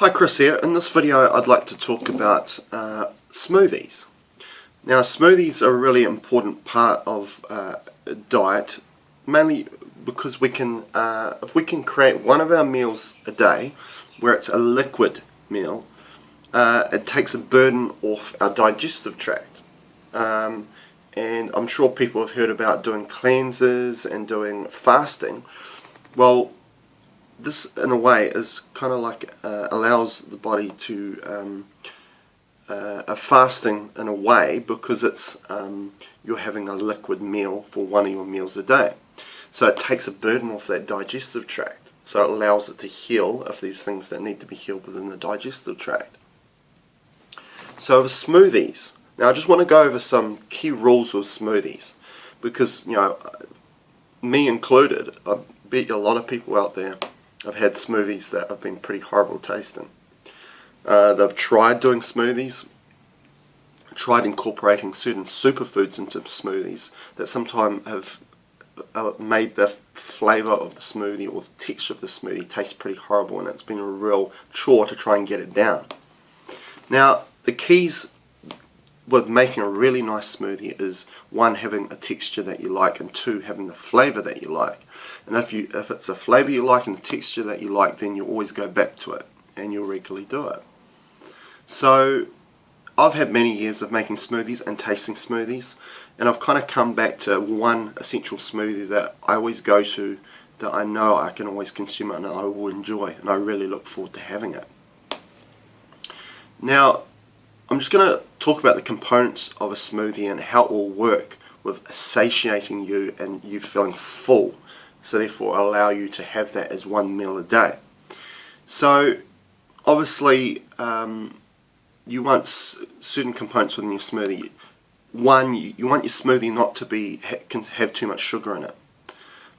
Hi, Chris here. In this video I'd like to talk about smoothies. Now smoothies are a really important part of diet, mainly because we can, if we can create one of our meals a day where it's a liquid meal, it takes a burden off our digestive tract. And I'm sure people have heard about doing cleanses and doing fasting. Well, this in a way is kind of like allows the body to fasting in a way, because it's you're having a liquid meal for one of your meals a day, so it takes a burden off that digestive tract, so it allows it to heal if there's things that need to be healed within the digestive tract. So with smoothies, now I just want to go over some key rules with smoothies, because me included, I bet a lot of people out there have had smoothies that have been pretty horrible tasting. They've tried doing smoothies, tried incorporating certain superfoods into smoothies that sometimes have made the flavour of the smoothie or the texture of the smoothie taste pretty horrible, and it's been a real chore to try and get it down. Now, the keys with making a really nice smoothie is, one, having a texture that you like, and two, having the flavour that you like. And if it's a flavour you like and a texture that you like, then you always go back to it and you'll regularly do it. So I've had many years of making smoothies and tasting smoothies, and I've kind of come back to one essential smoothie that I always go to, that I know I can always consume it and I will enjoy, and I really look forward to having it. Now, I'm just going to talk about the components of a smoothie and how it will work with satiating you and you feeling full, so therefore allow you to have that as one meal a day. So obviously you want certain components within your smoothie. One, you want your smoothie not to have too much sugar in it.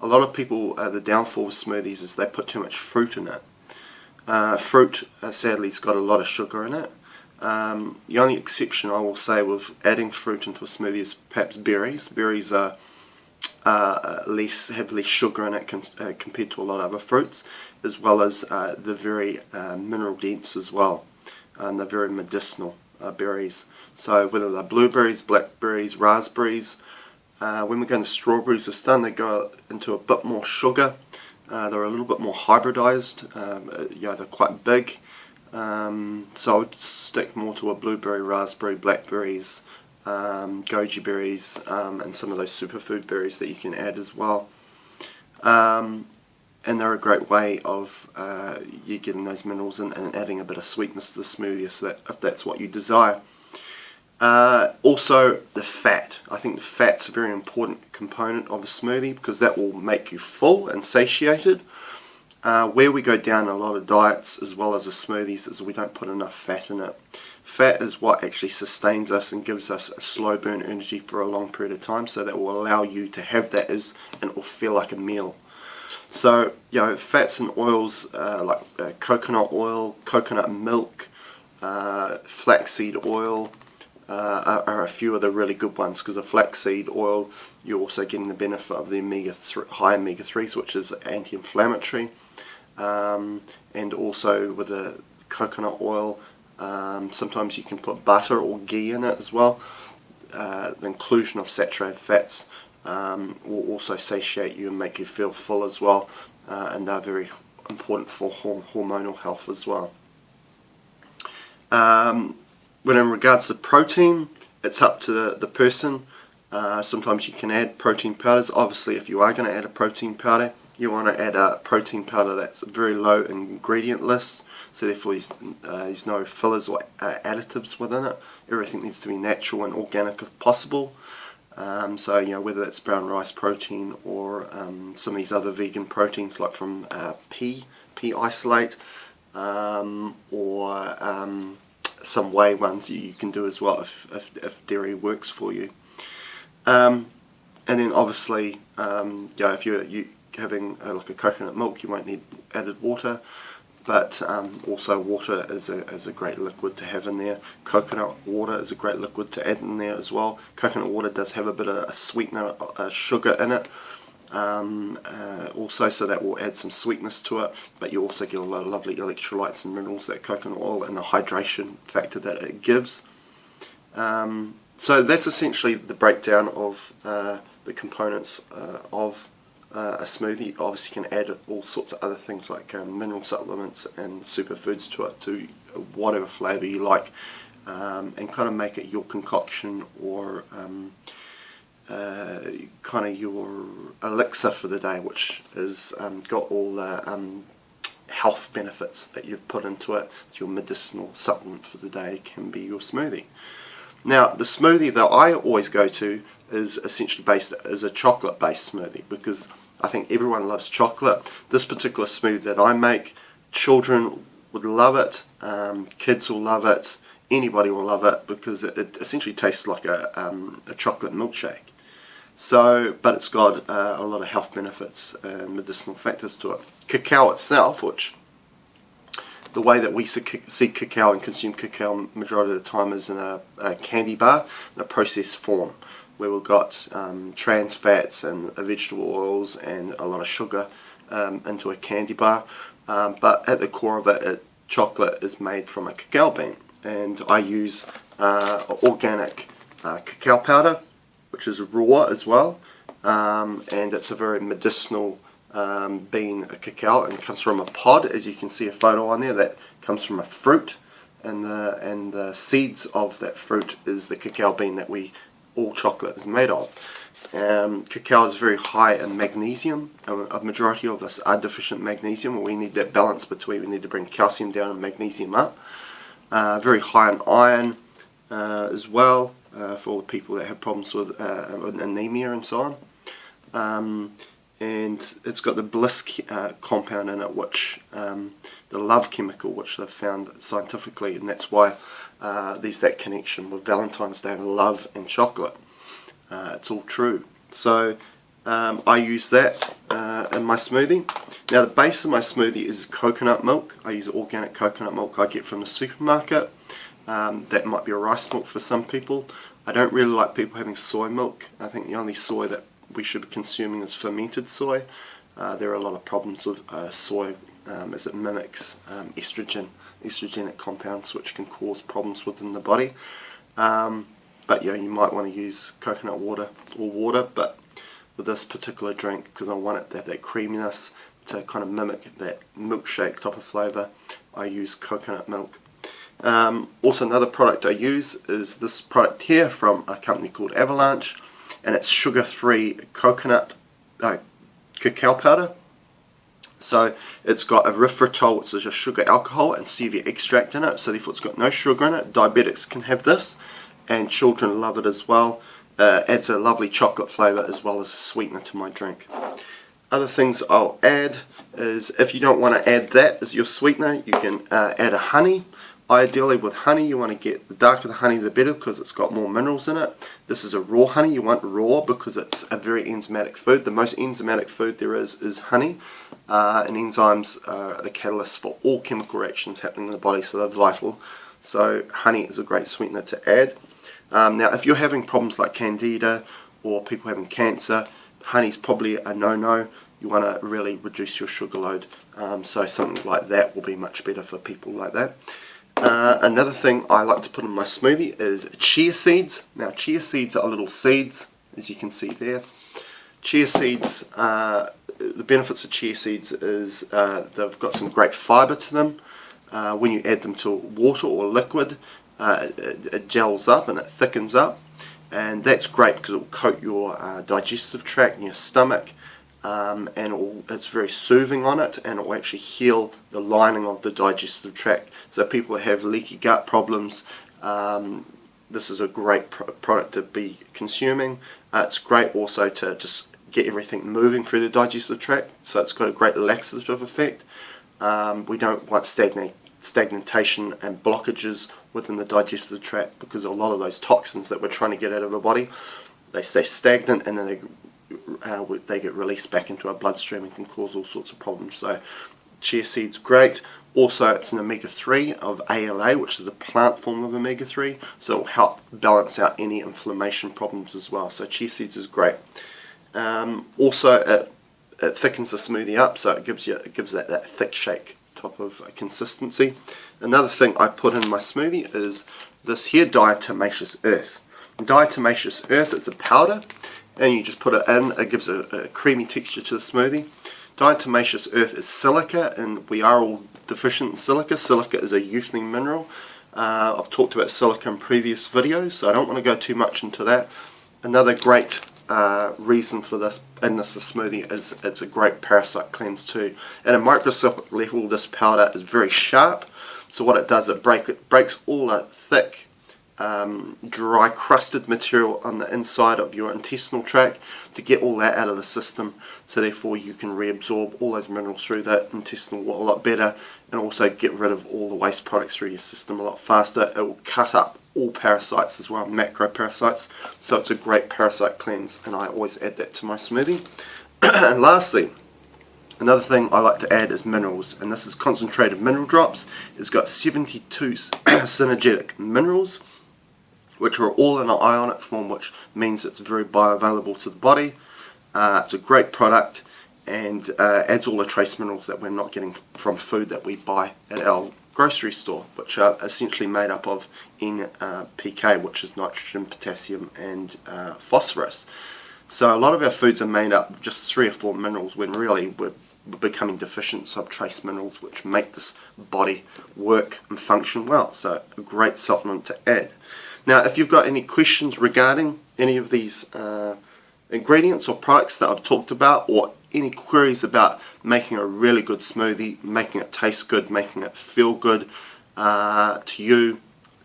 A lot of people, the downfall of smoothies is they put too much fruit in it. Fruit sadly has got a lot of sugar in it. The only exception I will say with adding fruit into a smoothie is perhaps berries. Berries are have less sugar in it compared to a lot of other fruits, as well as they're very mineral dense as well, and they're very medicinal berries. So whether they're blueberries, blackberries, raspberries, when we go into strawberries or stun, they go into a bit more sugar. They're a little bit more hybridized. They're quite big. So I would stick more to a blueberry, raspberry, blackberries, goji berries, and some of those superfood berries that you can add as well. And they're a great way of you getting those minerals and adding a bit of sweetness to the smoothie, so that if that's what you desire. Also the fat. I think the fat's a very important component of a smoothie, because that will make you full and satiated. Where we go down a lot of diets as well as the smoothies is we don't put enough fat in it. Fat is what actually sustains us and gives us a slow burn energy for a long period of time, so that will allow you to have that and it will feel like a meal. So fats and oils like coconut oil, coconut milk, flaxseed oil are a few of the really good ones, because the flaxseed oil, you're also getting the benefit of the high omega-3s, which is anti-inflammatory, and also with the coconut oil, sometimes you can put butter or ghee in it as well. The inclusion of saturated fats will also satiate you and make you feel full as well, and they're very important for hormonal health as well. When in regards to protein, it's up to the person. Sometimes you can add protein powders. Obviously, if you are going to add a protein powder, you want to add a protein powder that's very low in ingredient list, so therefore there's no fillers or additives within it. Everything needs to be natural and organic if possible. So whether that's brown rice protein or some of these other vegan proteins, like from pea isolate, or some whey ones you can do as well if dairy works for you. And then obviously, if you're having like a coconut milk, you won't need added water, but also water is a great liquid to have in there. Coconut water is a great liquid to add in there as well. Coconut water does have a bit of a sweetener, sugar in it, also, so that will add some sweetness to it, but you also get a lot of lovely electrolytes and minerals, that coconut oil, and the hydration factor that it gives. So that's essentially the breakdown of the components of a smoothie. Obviously you can add all sorts of other things like mineral supplements and superfoods to it, to whatever flavour you like, and kind of make it your concoction, or kind of your elixir for the day, which has got all the health benefits that you've put into it. It's your medicinal supplement for the day, can be your smoothie. Now, the smoothie that I always go to is essentially based as a chocolate based smoothie, because I think everyone loves chocolate. This particular smoothie that I make, children would love it, kids will love it, anybody will love it, because it essentially tastes like a chocolate milkshake. So, but it's got a lot of health benefits and medicinal factors to it. Cacao itself, which the way that we see cacao and consume cacao majority of the time is in a candy bar, in a processed form, where we've got trans fats and vegetable oils and a lot of sugar into a candy bar. But at the core of it, chocolate is made from a cacao bean, and I use organic cacao powder, which is raw as well, and it's a very medicinal bean, a cacao, and it comes from a pod, as you can see a photo on there, that comes from a fruit, and the seeds of that fruit is the cacao bean that all chocolate is made of. Cacao is very high in magnesium. A majority of us are deficient in magnesium. We need that balance between, we need to bring calcium down and magnesium up. Very high in iron as well, for all the people that have problems with anemia and so on. And it's got the bliss compound in it, which the love chemical, which they've found scientifically, and that's why there's that connection with Valentine's Day and love and chocolate. It's all true. So I use that in my smoothie. Now, the base of my smoothie is coconut milk. I use organic coconut milk I get from the supermarket. That might be a rice milk for some people. I don't really like people having soy milk. I think the only soy that we should be consuming is fermented soy. There are a lot of problems with soy, as it mimics estrogenic compounds, which can cause problems within the body. But you might want to use coconut water or water, but with this particular drink, because I want it to have that creaminess, to kind of mimic that milkshake type of flavour, I use coconut milk. Also, another product I use is this product here from a company called Avalanche, and it's sugar-free coconut cacao powder. So it's got erythritol, which is a sugar alcohol, and stevia extract in it, so therefore it's got no sugar in it. Diabetics can have this, and children love it as well. Adds a lovely chocolate flavour as well as a sweetener to my drink. Other things I'll add is, if you don't want to add that as your sweetener, you can add a honey. Ideally with honey, you want to get the darker the honey the better, because it's got more minerals in it. This is a raw honey. You want raw because it's a very enzymatic food. The most enzymatic food there is honey, and enzymes are the catalyst for all chemical reactions happening in the body, so they're vital. So honey is a great sweetener to add. Now, if you're having problems like candida or people having cancer, honey's probably a no-no. You want to really reduce your sugar load, so something like that will be much better for people like that. Another thing I like to put in my smoothie is chia seeds. Now, chia seeds are little seeds, as you can see there. Chia seeds, the benefits of chia seeds is they've got some great fibre to them. When you add them to water or liquid, it gels up and it thickens up, and that's great because it will coat your digestive tract and your stomach, and it's very soothing on it, and it will actually heal the lining of the digestive tract. So people that have leaky gut problems, this is a great product to be consuming. It's great also to just get everything moving through the digestive tract, so it's got a great laxative effect. We don't want stagnation and blockages within the digestive tract, because a lot of those toxins that we're trying to get out of our body, they stay stagnant, and then they get released back into our bloodstream and can cause all sorts of problems. So chia seeds, great. Also, it's an omega-3 of ALA, which is a plant form of omega-3, so it will help balance out any inflammation problems as well. So chia seeds is great. Also, it thickens the smoothie up, so it gives that thick shake type of consistency. Another thing I put in my smoothie is this here diatomaceous earth. Diatomaceous earth is a powder, and you just put it in. It gives a creamy texture to the smoothie. Diatomaceous earth is silica, and we are all deficient in silica. Silica is a youthening mineral. I've talked about silica in previous videos, so I don't want to go too much into that. Another great reason for this in this smoothie is it's a great parasite cleanse too. At a microscopic level, this powder is very sharp, so what it does, it breaks all the thick dry crusted material on the inside of your intestinal tract to get all that out of the system, so therefore you can reabsorb all those minerals through that intestinal wall a lot better, and also get rid of all the waste products through your system a lot faster. It will cut up all parasites as well, macro parasites, so it's a great parasite cleanse, and I always add that to my smoothie. And lastly, another thing I like to add is minerals, and this is concentrated mineral drops. It's got 72 synergetic minerals, which are all in an ionic form, which means it's very bioavailable to the body. It's a great product, and adds all the trace minerals that we're not getting from food that we buy at our grocery store, which are essentially made up of NPK, which is nitrogen, potassium, and phosphorus. So a lot of our foods are made up of just 3 or 4 minerals, when really we're becoming deficient of trace minerals, which make this body work and function well. So a great supplement to add. Now, if you've got any questions regarding any of these ingredients or products that I've talked about, or any queries about making a really good smoothie, making it taste good, making it feel good to you,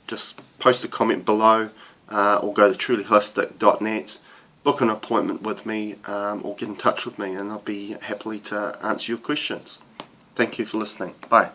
just post a comment below, or go to trulyholistic.net, book an appointment with me, or get in touch with me, and I'll be happily to answer your questions. Thank you for listening. Bye.